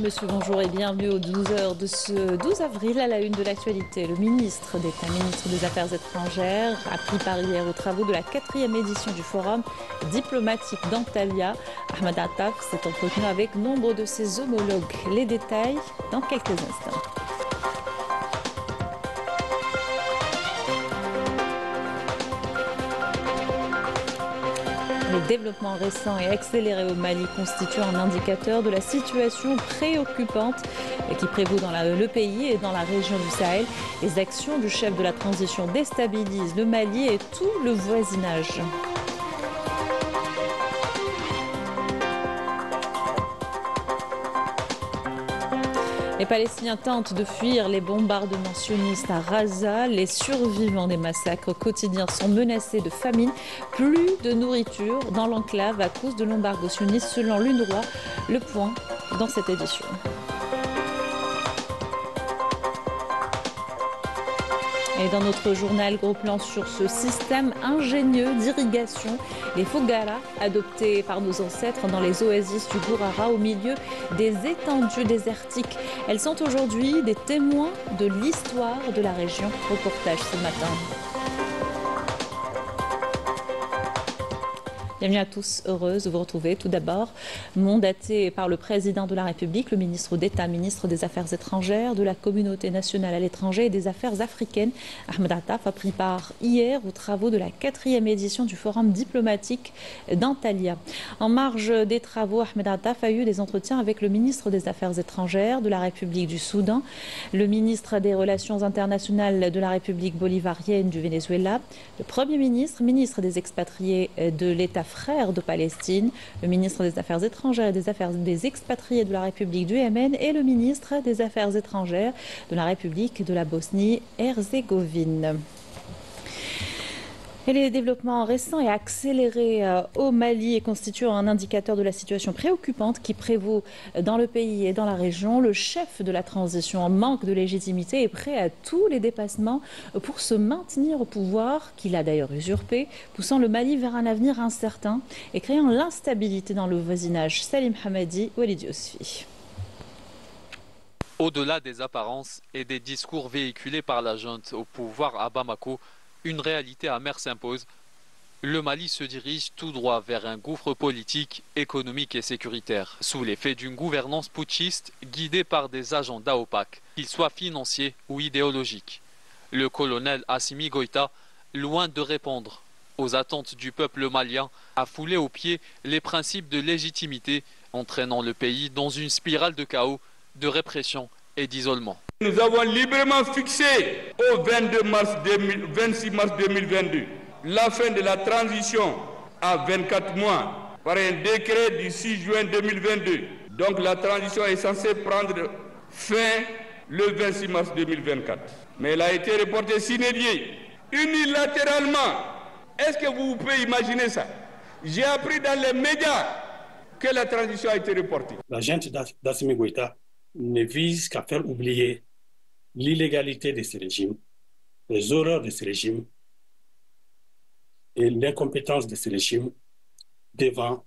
monsieur, bonjour et bienvenue aux 12 heures de ce 12 avril à la une de l'actualité. Le ministre d'État, ministre des Affaires étrangères, a pris part hier aux travaux de la 4e édition du forum diplomatique d'Antalya. Ahmed Attaf s'est entretenu avec nombre de ses homologues. Les détails dans quelques instants. Le développement récent et accéléré au Mali constitue un indicateur de la situation préoccupante qui prévaut dans le pays et dans la région du Sahel. Les actions du chef de la transition déstabilisent le Mali et tout le voisinage. Les Palestiniens tentent de fuir les bombardements sionistes à Gaza. Les survivants des massacres quotidiens sont menacés de famine. Plus de nourriture dans l'enclave à cause de l'embargo sioniste selon l'UNRWA. Le point dans cette édition. Et dans notre journal, gros plan sur ce système ingénieux d'irrigation, les Fogara, adoptés par nos ancêtres dans les oasis du Gourara au milieu des étendues désertiques. Elles sont aujourd'hui des témoins de l'histoire de la région. Reportage ce matin. Bienvenue à tous, heureuse de vous retrouver. Tout d'abord, mandaté par le président de la République, le ministre d'État, ministre des Affaires étrangères, de la communauté nationale à l'étranger et des affaires africaines, Ahmed Attaf a pris part hier aux travaux de la 4e édition du forum diplomatique d'Antalya. En marge des travaux, Ahmed Attaf a eu des entretiens avec le ministre des Affaires étrangères de la République du Soudan, le ministre des Relations internationales de la République bolivarienne du Venezuela, le Premier ministre, ministre des expatriés de l'État frère de Palestine, le ministre des Affaires étrangères et des Affaires des expatriés de la République du Yémen et le ministre des Affaires étrangères de la République de la Bosnie-Herzégovine. Et les développements récents et accélérés au Mali constituent un indicateur de la situation préoccupante qui prévaut dans le pays et dans la région. Le chef de la transition en manque de légitimité est prêt à tous les dépassements pour se maintenir au pouvoir, qu'il a d'ailleurs usurpé, poussant le Mali vers un avenir incertain et créant l'instabilité dans le voisinage. Salim Hamadi, Walid Yousfi. Au-delà des apparences et des discours véhiculés par la junte au pouvoir à Bamako, une réalité amère s'impose. Le Mali se dirige tout droit vers un gouffre politique, économique et sécuritaire, sous l'effet d'une gouvernance putschiste guidée par des agendas opaques, qu'ils soient financiers ou idéologiques. Le colonel Assimi Goïta, loin de répondre aux attentes du peuple malien, a foulé aux pieds les principes de légitimité, entraînant le pays dans une spirale de chaos, de répression et d'isolement. Nous avons librement fixé au 26 mars 2022 la fin de la transition à 24 mois par un décret du 6 juin 2022. Donc la transition est censée prendre fin le 26 mars 2024. Mais elle a été reportée sine die, unilatéralement. Est-ce que vous pouvez imaginer ça? J'ai appris dans les médias que la transition a été reportée. La junte d'Assimi Goïta ne vise qu'à faire oublier l'illégalité de ce régime, les horreurs de ce régime et l'incompétence de ce régime devant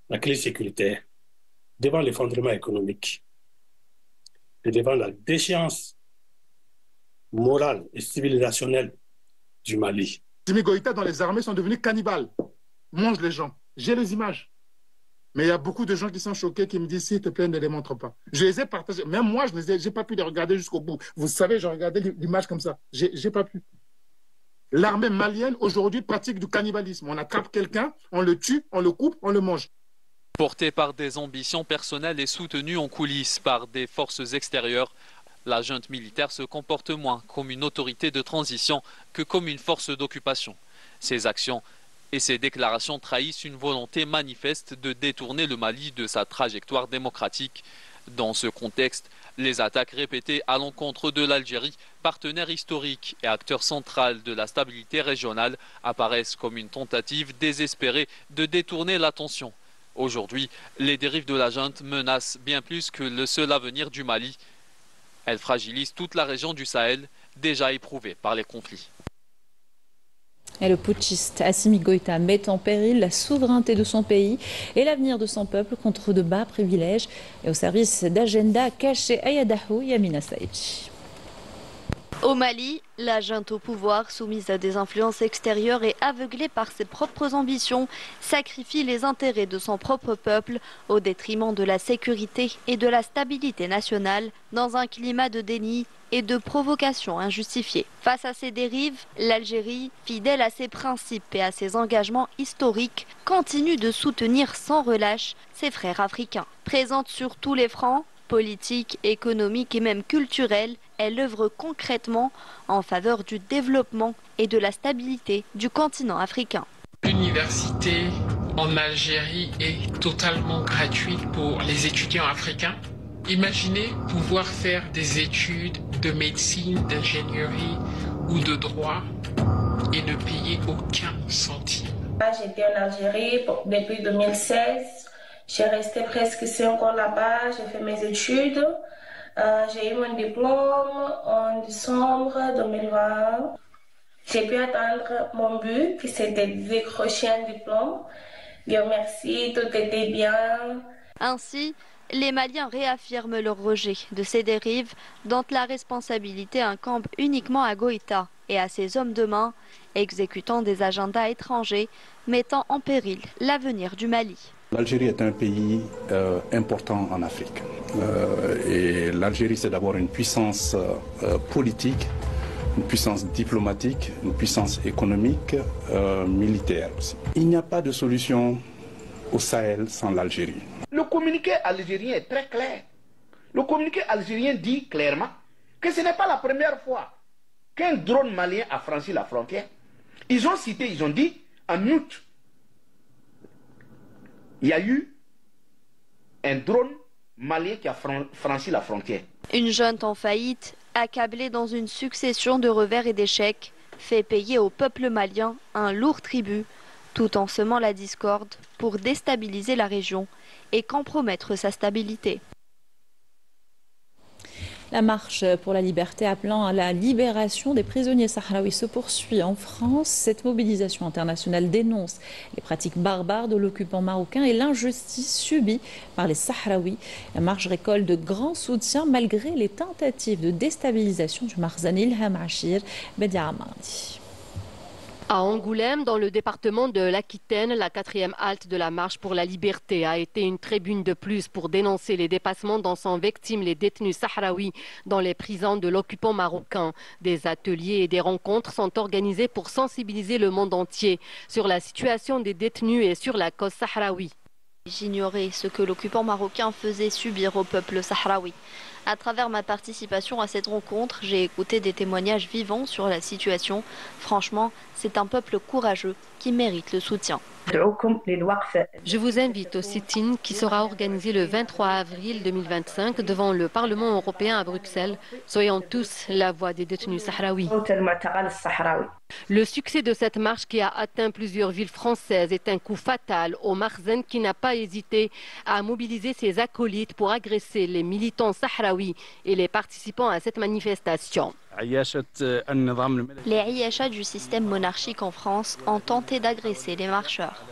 la crise sécuritaire, devant l'effondrement économique et devant la déchéance morale et civilisationnelle du Mali. Assimi Goïta dans les armées sont devenus cannibales, mangent les gens. J'ai les images. Mais il y a beaucoup de gens qui sont choqués, qui me disent, s'il te plaît, ne les montre pas. Je les ai partagés. Même moi, je n'ai pas pu les regarder jusqu'au bout. Vous savez, j'ai regardé l'image comme ça. J'ai pas pu. L'armée malienne, aujourd'hui, pratique du cannibalisme. On attrape quelqu'un, on le tue, on le coupe, on le mange. Porté par des ambitions personnelles et soutenu en coulisses par des forces extérieures, la junte militaire se comporte moins comme une autorité de transition que comme une force d'occupation. Ses actions et ces déclarations trahissent une volonté manifeste de détourner le Mali de sa trajectoire démocratique. Dans ce contexte, les attaques répétées à l'encontre de l'Algérie, partenaire historique et acteur central de la stabilité régionale, apparaissent comme une tentative désespérée de détourner l'attention. Aujourd'hui, les dérives de la junte menacent bien plus que le seul avenir du Mali. Elles fragilisent toute la région du Sahel, déjà éprouvée par les conflits. Et le putschiste Assimi Goïta met en péril la souveraineté de son pays et l'avenir de son peuple contre de bas privilèges et au service d'agendas cachés. Ayadahu Yamina Saïdji. Au Mali, la junte au pouvoir, soumise à des influences extérieures et aveuglée par ses propres ambitions, sacrifie les intérêts de son propre peuple au détriment de la sécurité et de la stabilité nationale dans un climat de déni et de provocation injustifiée. Face à ces dérives, l'Algérie, fidèle à ses principes et à ses engagements historiques, continue de soutenir sans relâche ses frères africains. Présente sur tous les fronts, politique, économique et même culturelle, elle œuvre concrètement en faveur du développement et de la stabilité du continent africain. L'université en Algérie est totalement gratuite pour les étudiants africains. Imaginez pouvoir faire des études de médecine, d'ingénierie ou de droit et ne payer aucun centime. J'étais en Algérie depuis 2016. J'ai resté presque 5 ans là-bas. J'ai fait mes études. J'ai eu mon diplôme en décembre 2020. J'ai pu atteindre mon but, qui c'était de décrocher un diplôme. Dieu merci, tout était bien. Ainsi, les Maliens réaffirment leur rejet de ces dérives dont la responsabilité incombe uniquement à Goïta et à ses hommes de main, exécutant des agendas étrangers, mettant en péril l'avenir du Mali. L'Algérie est un pays important en Afrique. Et l'Algérie, c'est d'abord une puissance politique, une puissance diplomatique, une puissance économique, militaire aussi. Il n'y a pas de solution au Sahel sans l'Algérie. Le communiqué algérien est très clair. Le communiqué algérien dit clairement que ce n'est pas la première fois qu'un drone malien a franchi la frontière. Ils ont cité, ils ont dit, en août, il y a eu un drone malien qui a franchi la frontière. Une junte en faillite, accablée dans une succession de revers et d'échecs, fait payer au peuple malien un lourd tribut, tout en semant la discorde pour déstabiliser la région et compromettre sa stabilité. La marche pour la liberté appelant à la libération des prisonniers sahraouis se poursuit en France. Cette mobilisation internationale dénonce les pratiques barbares de l'occupant marocain et l'injustice subie par les Sahraouis. La marche récolte de grands soutiens malgré les tentatives de déstabilisation du Marzan Ilham Achir Bedia Amardi. À Angoulême, dans le département de l'Aquitaine, la 4e halte de la marche pour la liberté a été une tribune de plus pour dénoncer les dépassements dont sont victimes les détenus sahraouis dans les prisons de l'occupant marocain. Des ateliers et des rencontres sont organisés pour sensibiliser le monde entier sur la situation des détenus et sur la cause sahraoui. J'ignorais ce que l'occupant marocain faisait subir au peuple sahraoui. À travers ma participation à cette rencontre, j'ai écouté des témoignages vivants sur la situation. Franchement, c'est un peuple courageux qui mérite le soutien. Je vous invite au sit-in qui sera organisé le 23 avril 2025 devant le Parlement européen à Bruxelles. Soyons tous la voix des détenus sahraouis. Le succès de cette marche qui a atteint plusieurs villes françaises est un coup fatal au Marzan qui n'a pas hésité à mobiliser ses acolytes pour agresser les militants sahraouis et les participants à cette manifestation. Les Aïacha du système monarchique en France ont tenté d'agresser les marcheurs.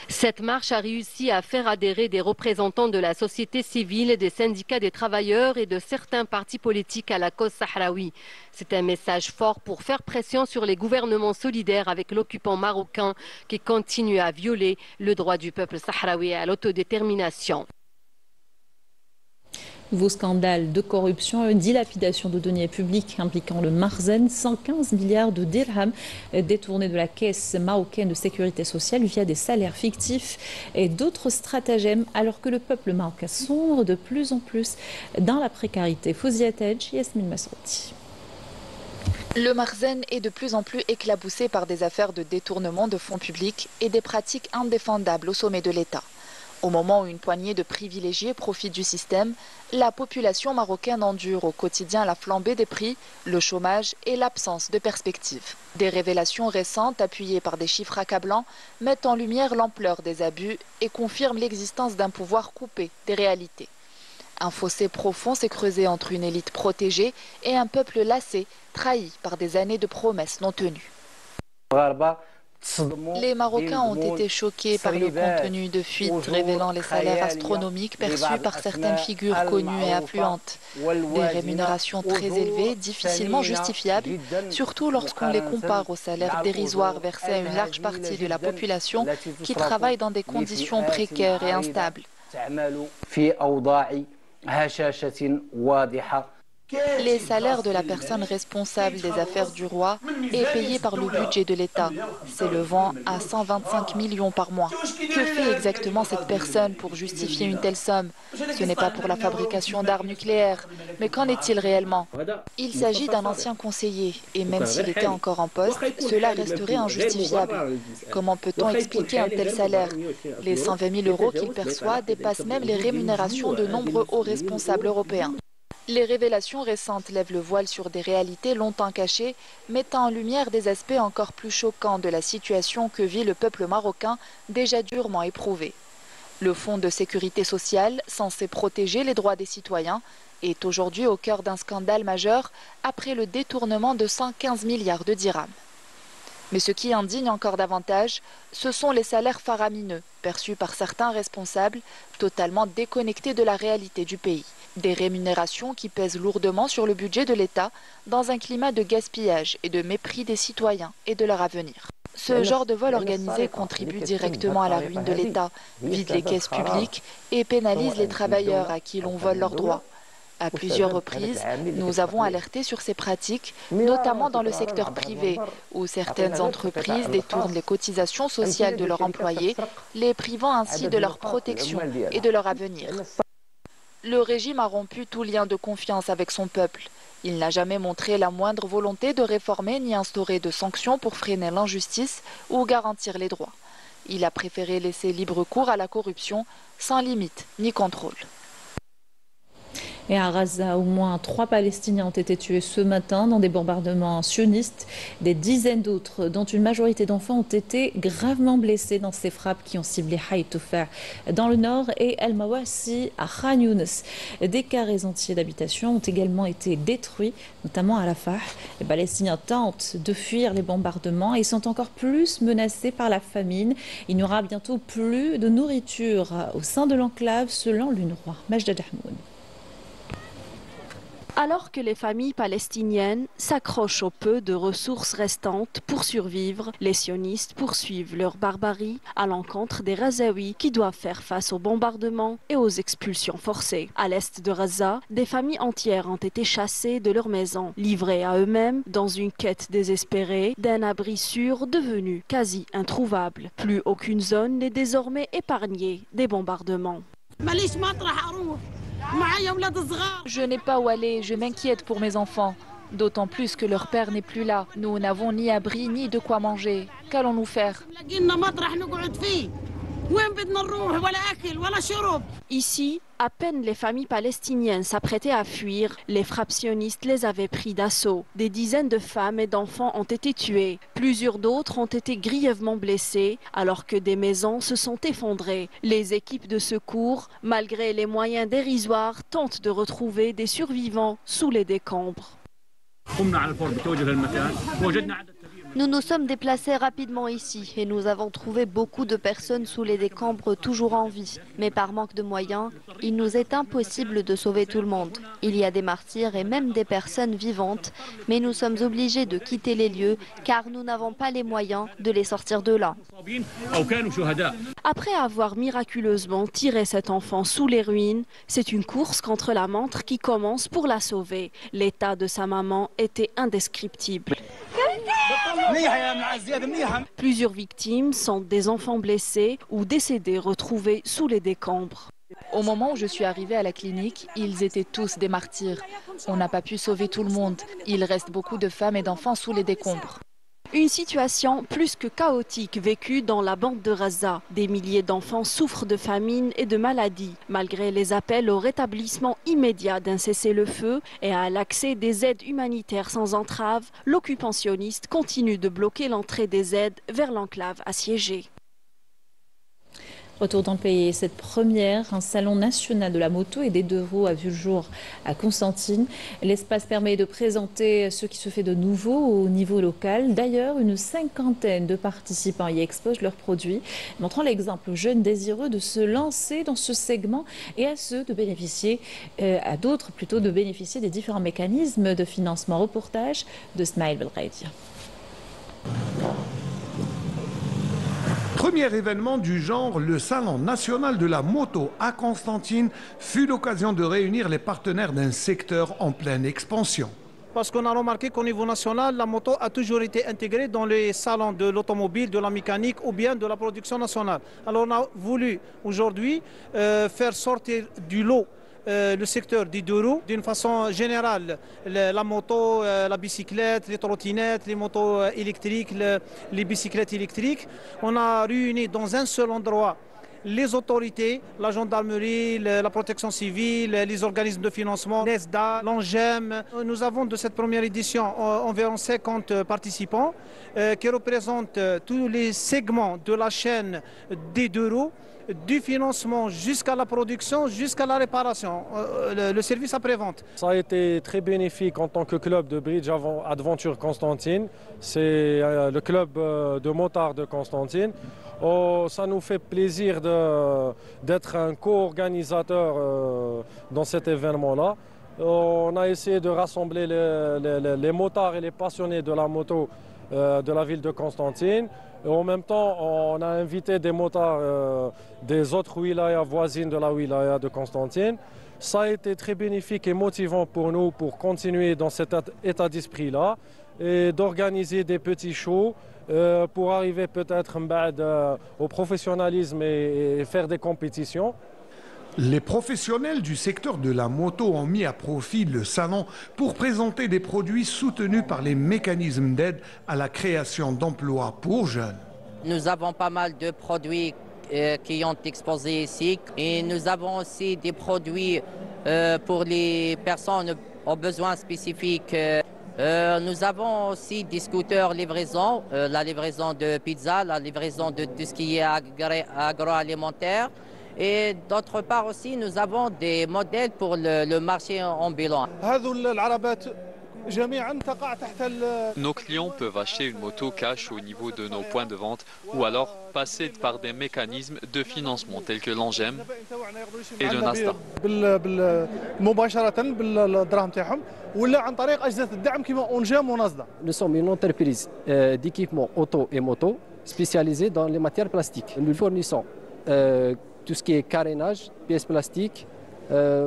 Cette marche a réussi à faire adhérer des représentants de la société civile, des syndicats des travailleurs et de certains partis politiques à la cause sahraoui. C'est un message fort pour faire pression sur les gouvernements solidaires avec l'occupant marocain qui continue à violer le droit du peuple sahraoui à l'autodétermination. Nouveau scandale de corruption, une dilapidation de deniers publics impliquant le Marzan, 115 milliards de dirhams détournés de la caisse marocaine de sécurité sociale via des salaires fictifs et d'autres stratagèmes, alors que le peuple marocain sombre de plus en plus dans la précarité. Fouzia Tej, Yasmine Masrouti. Le Marzan est de plus en plus éclaboussé par des affaires de détournement de fonds publics et des pratiques indéfendables au sommet de l'État. Au moment où une poignée de privilégiés profite du système, la population marocaine endure au quotidien la flambée des prix, le chômage et l'absence de perspectives. Des révélations récentes, appuyées par des chiffres accablants, mettent en lumière l'ampleur des abus et confirment l'existence d'un pouvoir coupé des réalités. Un fossé profond s'est creusé entre une élite protégée et un peuple lassé, trahi par des années de promesses non tenues. Les Marocains ont été choqués par le contenu de fuites révélant les salaires astronomiques perçus par certaines figures connues et influentes. Des rémunérations très élevées, difficilement justifiables, surtout lorsqu'on les compare aux salaires dérisoires versés à une large partie de la population qui travaille dans des conditions précaires et instables. Les salaires de la personne responsable des affaires du roi est payé par le budget de l'État, s'élevant à 125 millions par mois. Que fait exactement cette personne pour justifier une telle somme? Ce n'est pas pour la fabrication d'armes nucléaires, mais qu'en est-il réellement? Il s'agit d'un ancien conseiller, et même s'il était encore en poste, cela resterait injustifiable. Comment peut-on expliquer un tel salaire? Les 120 000 € qu'il perçoit dépassent même les rémunérations de nombreux hauts responsables européens. Les révélations récentes lèvent le voile sur des réalités longtemps cachées, mettant en lumière des aspects encore plus choquants de la situation que vit le peuple marocain, déjà durement éprouvé. Le Fonds de sécurité sociale, censé protéger les droits des citoyens, est aujourd'hui au cœur d'un scandale majeur après le détournement de 115 milliards de dirhams. Mais ce qui indigne encore davantage, ce sont les salaires faramineux, perçus par certains responsables, totalement déconnectés de la réalité du pays. Des rémunérations qui pèsent lourdement sur le budget de l'État dans un climat de gaspillage et de mépris des citoyens et de leur avenir. Ce genre de vol organisé contribue directement à la ruine de l'État, vide les caisses publiques et pénalise les travailleurs à qui l'on vole leurs droits. À plusieurs reprises, nous avons alerté sur ces pratiques, notamment dans le secteur privé, où certaines entreprises détournent les cotisations sociales de leurs employés, les privant ainsi de leur protection et de leur avenir. Le régime a rompu tout lien de confiance avec son peuple. Il n'a jamais montré la moindre volonté de réformer ni instaurer de sanctions pour freiner l'injustice ou garantir les droits. Il a préféré laisser libre cours à la corruption, sans limite ni contrôle. Et à Gaza, au moins 3 Palestiniens ont été tués ce matin dans des bombardements sionistes. Des dizaines d'autres, dont une majorité d'enfants, ont été gravement blessés dans ces frappes qui ont ciblé Haït-Toufer dans le nord et El Mawassi à Khan Younes. Des carrés entiers d'habitation ont également été détruits, notamment à Rafah. Les Palestiniens tentent de fuir les bombardements et sont encore plus menacés par la famine. Il n'y aura bientôt plus de nourriture au sein de l'enclave, selon l'UNRWA. Majda Dahmoun. Alors que les familles palestiniennes s'accrochent au peu de ressources restantes pour survivre, les sionistes poursuivent leur barbarie à l'encontre des Gazaouis qui doivent faire face aux bombardements et aux expulsions forcées. À l'est de Gaza, des familles entières ont été chassées de leurs maisons, livrées à eux-mêmes dans une quête désespérée d'un abri sûr devenu quasi introuvable. Plus aucune zone n'est désormais épargnée des bombardements. Je n'ai pas où aller, je m'inquiète pour mes enfants. D'autant plus que leur père n'est plus là. Nous n'avons ni abri ni de quoi manger. Qu'allons-nous faire? Ici, à peine les familles palestiniennes s'apprêtaient à fuir, les frappes sionistes les avaient pris d'assaut. Des dizaines de femmes et d'enfants ont été tués. Plusieurs d'autres ont été grièvement blessés, alors que des maisons se sont effondrées. Les équipes de secours, malgré les moyens dérisoires, tentent de retrouver des survivants sous les décombres. Nous nous sommes déplacés rapidement ici et nous avons trouvé beaucoup de personnes sous les décombres toujours en vie. Mais par manque de moyens, il nous est impossible de sauver tout le monde. Il y a des martyrs et même des personnes vivantes, mais nous sommes obligés de quitter les lieux car nous n'avons pas les moyens de les sortir de là. Après avoir miraculeusement tiré cet enfant sous les ruines, c'est une course contre la montre qui commence pour la sauver. L'état de sa maman était indescriptible. Plusieurs victimes sont des enfants blessés ou décédés retrouvés sous les décombres. Au moment où je suis arrivée à la clinique, ils étaient tous des martyrs. On n'a pas pu sauver tout le monde. Il reste beaucoup de femmes et d'enfants sous les décombres. Une situation plus que chaotique vécue dans la bande de Gaza. Des milliers d'enfants souffrent de famine et de maladies. Malgré les appels au rétablissement immédiat d'un cessez-le-feu et à l'accès des aides humanitaires sans entrave, l'occupant sioniste continue de bloquer l'entrée des aides vers l'enclave assiégée. Retour dans le pays, cette première, un salon national de la moto et des deux roues a vu le jour à Constantine. L'espace permet de présenter ce qui se fait de nouveau au niveau local. D'ailleurs, une cinquantaine de participants y exposent leurs produits, montrant l'exemple aux jeunes désireux de se lancer dans ce segment et à ceux de bénéficier, à d'autres plutôt, de bénéficier des différents mécanismes de financement. Reportage de Smaïl Belraïdia. Premier événement du genre, le Salon national de la moto à Constantine fut l'occasion de réunir les partenaires d'un secteur en pleine expansion. Parce qu'on a remarqué qu'au niveau national, la moto a toujours été intégrée dans les salons de l'automobile, de la mécanique ou bien de la production nationale. Alors on a voulu aujourd'hui faire sortir du lot le secteur des deux roues d'une façon générale, la moto, la bicyclette, les trottinettes, les motos électriques, les bicyclettes électriques. On a réuni dans un seul endroit les autorités, la gendarmerie, la protection civile, les organismes de financement, l'ESDA, l'ANGEM. Nous avons de cette première édition environ 50 participants qui représentent tous les segments de la chaîne des deux roues, du financement jusqu'à la production, jusqu'à la réparation, le service après-vente. Ça a été très bénéfique en tant que club de Bridge Adventure Constantine. C'est le club de motards de Constantine. Oh, ça nous fait plaisir d'être un co-organisateur dans cet événement-là. On a essayé de rassembler les motards et les passionnés de la moto de la ville de Constantine. Et en même temps, on a invité des motards des autres wilayas voisines de la wilaya de Constantine. Ça a été très bénéfique et motivant pour nous pour continuer dans cet état d'esprit-là et d'organiser des petits shows pour arriver peut-être au professionnalisme et faire des compétitions. Les professionnels du secteur de la moto ont mis à profit le salon pour présenter des produits soutenus par les mécanismes d'aide à la création d'emplois pour jeunes. Nous avons pas mal de produits qui ont exposé ici et nous avons aussi des produits pour les personnes aux besoins spécifiques. Nous avons aussi des scooters livraison, la livraison de pizza, la livraison de tout ce qui est agroalimentaire. Et d'autre part aussi, nous avons des modèles pour le marché ambulant. Nos clients peuvent acheter une moto cash au niveau de nos points de vente ou alors passer par des mécanismes de financement tels que l'ANGEM et le NASDA. Nous sommes une entreprise d'équipement auto et moto spécialisée dans les matières plastiques. Nous fournissons tout ce qui est carénage, pièces plastiques,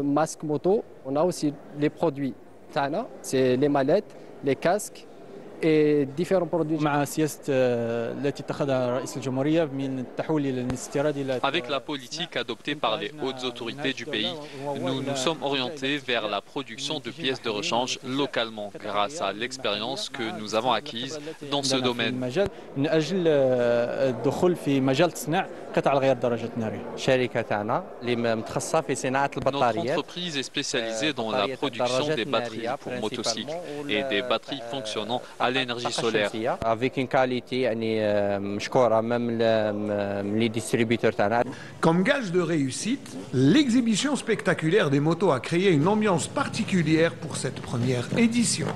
masques moto. On a aussi les produits Tana, c'est les mallettes, les casques et différents produits. Avec la politique adoptée par les hautes autorités du pays, nous nous sommes orientés vers la production de pièces de rechange localement grâce à l'expérience que nous avons acquise dans ce domaine. Notre entreprise est spécialisée dans la production des batteries pour motocycles et des batteries fonctionnant à l'énergie solaire. Avec une qualité, même les distributeurs. Comme gage de réussite, l'exhibition spectaculaire des motos a créé une ambiance particulière pour cette première édition.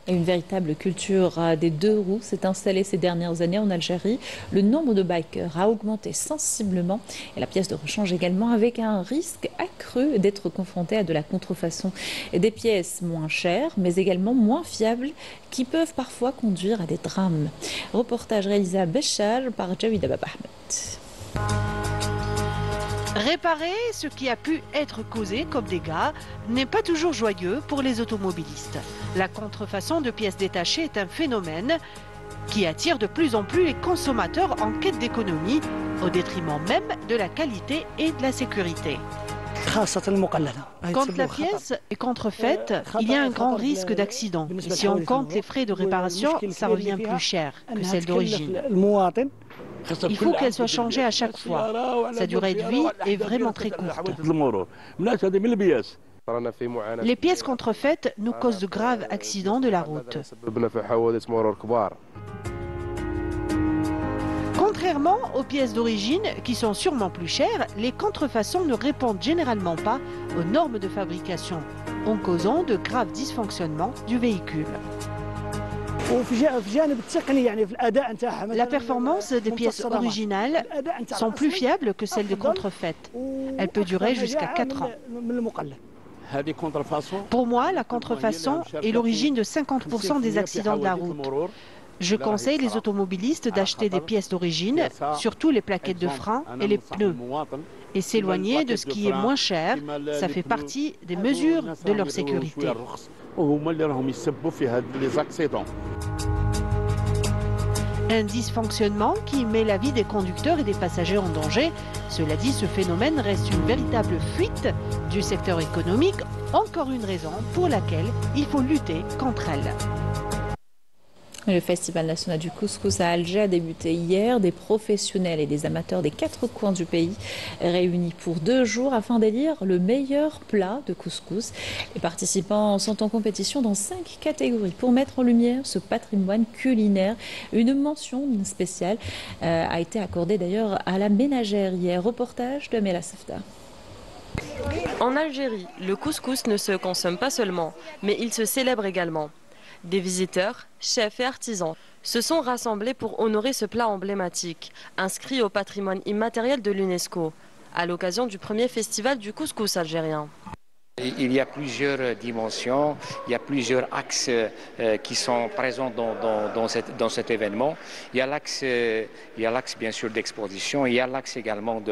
Et une véritable culture des deux roues s'est installée ces dernières années en Algérie. Le nombre de bikers a augmenté sensiblement et la pièce de rechange également, avec un risque accru d'être confronté à de la contrefaçon. Et des pièces moins chères mais également moins fiables qui peuvent parfois conduire à des drames. Reportage réalisé à Béchar par Jawida Baba Ahmed. Réparer ce qui a pu être causé comme dégâts n'est pas toujours joyeux pour les automobilistes. La contrefaçon de pièces détachées est un phénomène qui attire de plus en plus les consommateurs en quête d'économie, au détriment même de la qualité et de la sécurité. Quand la pièce est contrefaite, il y a un grand risque d'accident. Et si on compte les frais de réparation, ça revient plus cher que celle d'origine. Il faut qu'elle soit changée à chaque fois. Sa durée de vie est vraiment très courte. Les pièces contrefaites nous causent de graves accidents de la route. Contrairement aux pièces d'origine, qui sont sûrement plus chères, les contrefaçons ne répondent généralement pas aux normes de fabrication, en causant de graves dysfonctionnements du véhicule. La performance des pièces originales sont plus fiables que celles de contrefaites. Elle peut durer jusqu'à 4 ans. Pour moi, la contrefaçon est l'origine de 50% des accidents de la route. Je conseille les automobilistes d'acheter des pièces d'origine, surtout les plaquettes de frein et les pneus, et s'éloigner de ce qui est moins cher. Ça fait partie des mesures de leur sécurité. Un dysfonctionnement qui met la vie des conducteurs et des passagers en danger. Cela dit, ce phénomène reste une véritable fuite du secteur économique, encore une raison pour laquelle il faut lutter contre elle. Le Festival national du couscous à Alger a débuté hier. Des professionnels et des amateurs des 4 coins du pays réunis pour 2 jours afin d'élire le meilleur plat de couscous. Les participants sont en compétition dans 5 catégories pour mettre en lumière ce patrimoine culinaire. Une mention spéciale a été accordée d'ailleurs à la ménagère hier. Reportage de Mela Safta. En Algérie, le couscous ne se consomme pas seulement, mais il se célèbre également. Des visiteurs, chefs et artisans se sont rassemblés pour honorer ce plat emblématique, inscrit au patrimoine immatériel de l'UNESCO, à l'occasion du premier festival du couscous algérien. Il y a plusieurs dimensions, il y a plusieurs axes qui sont présents dans cet événement. Il y a l'axe bien sûr d'exposition, il y a l'axe également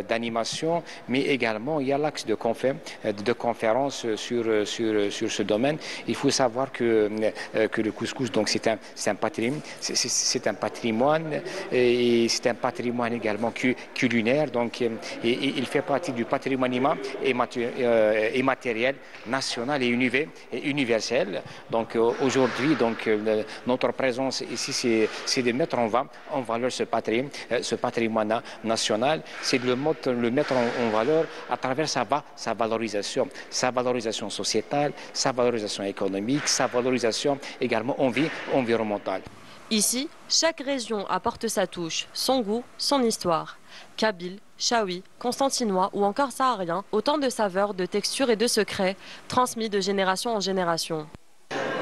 d'animation, mais également il y a l'axe de conférence sur ce domaine. Il faut savoir que le couscous, donc c'est un patrimoine, et c'est un patrimoine également culinaire, donc et il fait partie du patrimoine immatériel, national et universel. Donc aujourd'hui, notre présence ici, c'est de mettre en valeur ce patrimoine national, c'est de le mettre en valeur à travers sa valorisation sociétale, sa valorisation économique, sa valorisation également environnementale. Ici, chaque région apporte sa touche, son goût, son histoire. Kabyle, Chaoui, Constantinois ou encore Saharien, autant de saveurs, de textures et de secrets transmis de génération en génération.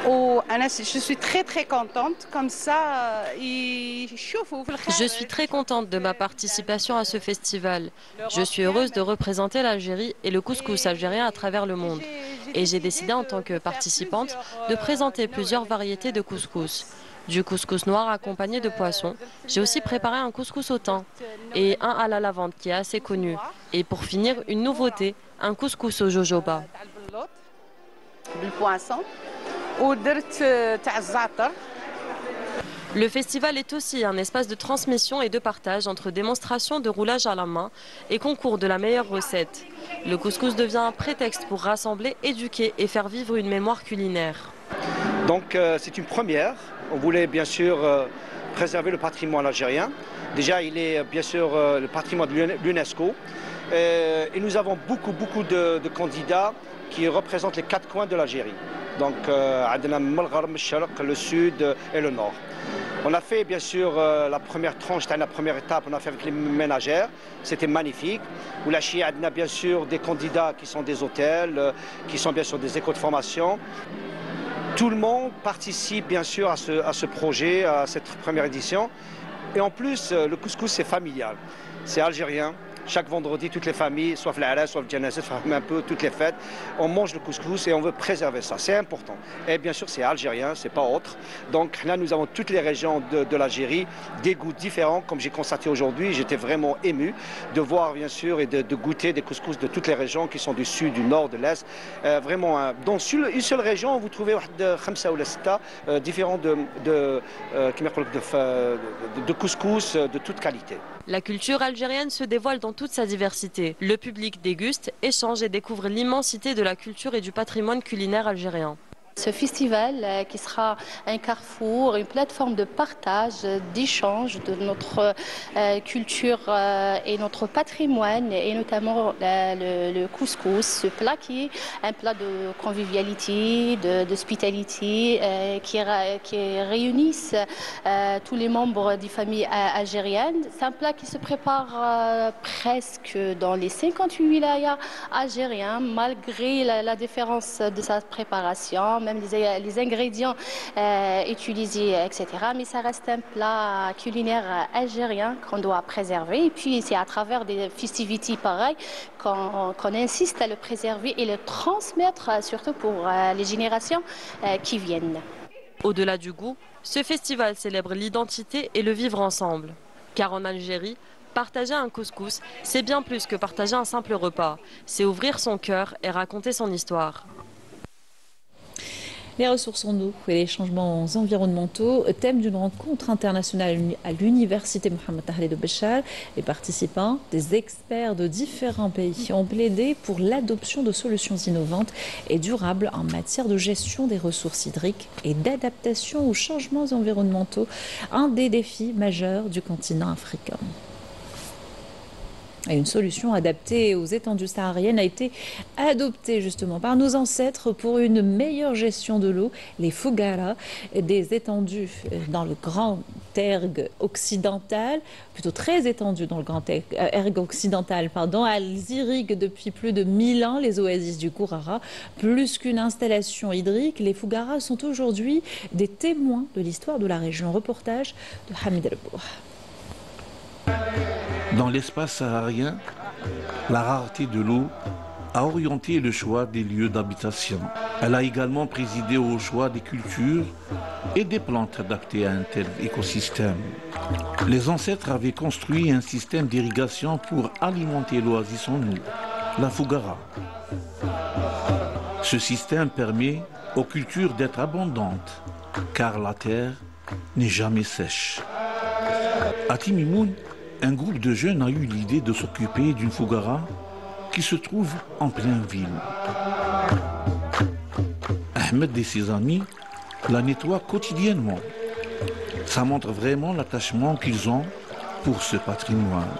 Je suis très contente, comme ça, je suis très contente de ma participation à ce festival. Je suis heureuse de représenter l'Algérie et le couscous algérien à travers le monde. Et j'ai décidé en tant que participante de présenter plusieurs variétés de couscous. Du couscous noir accompagné de poissons. J'ai aussi préparé un couscous au thym et un à la lavande qui est assez connu. Et pour finir, une nouveauté, un couscous au jojoba. Le festival est aussi un espace de transmission et de partage entre démonstrations de roulage à la main et concours de la meilleure recette. Le couscous devient un prétexte pour rassembler, éduquer et faire vivre une mémoire culinaire. Donc c'est une première. On voulait bien sûr préserver le patrimoine algérien. Déjà, il est bien sûr le patrimoine de l'UNESCO. Et nous avons beaucoup de candidats qui représentent les 4 coins de l'Algérie. Donc, le sud et le nord. On a fait bien sûr la première tranche, la première étape, on a fait avec les ménagères. C'était magnifique. Où la Chia a bien sûr des candidats qui sont des hôtels, qui sont bien sûr des écoles de formation. Tout le monde participe bien sûr à ce projet, à cette première édition. Et en plus, le couscous, c'est familial. C'est algérien. Chaque vendredi, toutes les familles, soit l'Ara, soit le Janazet, un peu toutes les fêtes, on mange le couscous et on veut préserver ça. C'est important. Et bien sûr, c'est algérien, c'est pas autre. Donc là, nous avons toutes les régions de l'Algérie, des goûts différents. Comme j'ai constaté aujourd'hui, j'étais vraiment ému de voir, bien sûr, et de goûter des couscous de toutes les régions qui sont du sud, du nord, de l'est. Vraiment, dans une seule région, vous trouvez 5 ou 6 différents de couscous de toute qualité. La culture algérienne se dévoile dans toute sa diversité. Le public déguste, échange et découvre l'immensité de la culture et du patrimoine culinaire algérien. Ce festival qui sera un carrefour, une plateforme de partage, d'échange de notre culture et notre patrimoine, et notamment le couscous, ce plat qui est un plat de convivialité, d'hospitalité, qui réunissent tous les membres des familles algériennes. C'est un plat qui se prépare presque dans les 58 wilayas algériens, malgré la différence de sa préparation, même les ingrédients utilisés, etc. Mais ça reste un plat culinaire algérien qu'on doit préserver. Et puis c'est à travers des festivités pareilles qu'on insiste à le préserver et le transmettre, surtout pour les générations qui viennent. Au-delà du goût, ce festival célèbre l'identité et le vivre ensemble. Car en Algérie, partager un couscous, c'est bien plus que partager un simple repas. C'est ouvrir son cœur et raconter son histoire. Les ressources en eau et les changements environnementaux, thème d'une rencontre internationale à l'université Mohamed Tahré de Béchar. Les participants, des experts de différents pays, ont plaidé pour l'adoption de solutions innovantes et durables en matière de gestion des ressources hydriques et d'adaptation aux changements environnementaux, un des défis majeurs du continent africain. Et une solution adaptée aux étendues sahariennes a été adoptée justement par nos ancêtres pour une meilleure gestion de l'eau. Les Fougara, des étendues dans le Grand Erg occidental, plutôt très étendues dans le Grand Erg occidental, elles irriguent depuis plus de 1000 ans les oasis du Kourara. Plus qu'une installation hydrique, les Fougara sont aujourd'hui des témoins de l'histoire de la région. Reportage de Hamid Elboua. Dans l'espace saharien, la rareté de l'eau a orienté le choix des lieux d'habitation. Elle a également présidé au choix des cultures et des plantes adaptées à un tel écosystème. Les ancêtres avaient construit un système d'irrigation pour alimenter l'oasis en eau, la Fougara. Ce système permet aux cultures d'être abondantes, car la terre n'est jamais sèche. À Timimoun, un groupe de jeunes a eu l'idée de s'occuper d'une Fougara qui se trouve en pleine ville. Ahmed et ses amis la nettoient quotidiennement. Ça montre vraiment l'attachement qu'ils ont pour ce patrimoine.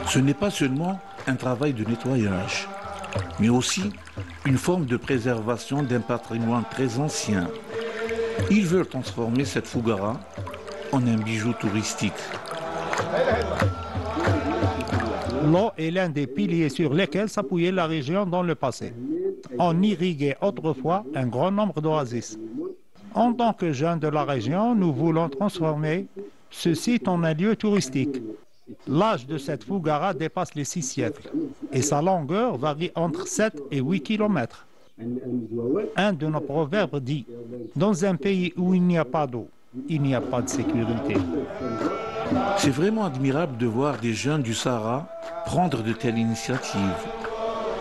Ce n'est pas seulement un travail de nettoyage, mais aussi une forme de préservation d'un patrimoine très ancien. Ils veulent transformer cette Fougara en un bijou touristique. L'eau est l'un des piliers sur lesquels s'appuyait la région dans le passé. On irriguait autrefois un grand nombre d'oasis. En tant que jeunes de la région, nous voulons transformer ce site en un lieu touristique. L'âge de cette Fougara dépasse les 6 siècles et sa longueur varie entre 7 et 8 km. Un de nos proverbes dit « Dans un pays où il n'y a pas d'eau, il n'y a pas de sécurité ». C'est vraiment admirable de voir des jeunes du Sahara prendre de telles initiatives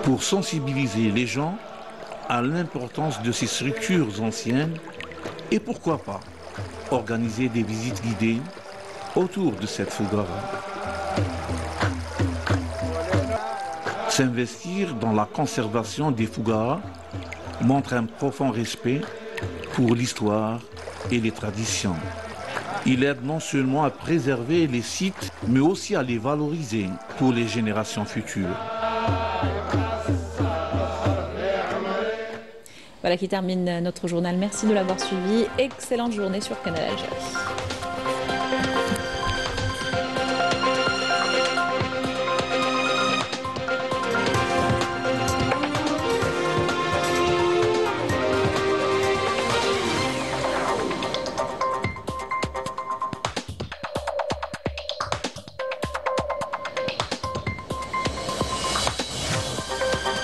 pour sensibiliser les gens à l'importance de ces structures anciennes et pourquoi pas organiser des visites guidées autour de cette Fougara. S'investir dans la conservation des Fougara montre un profond respect pour l'histoire et les traditions. Il aide non seulement à préserver les sites, mais aussi à les valoriser pour les générations futures. Voilà qui termine notre journal. Merci de l'avoir suivi. Excellente journée sur Canal Algérie.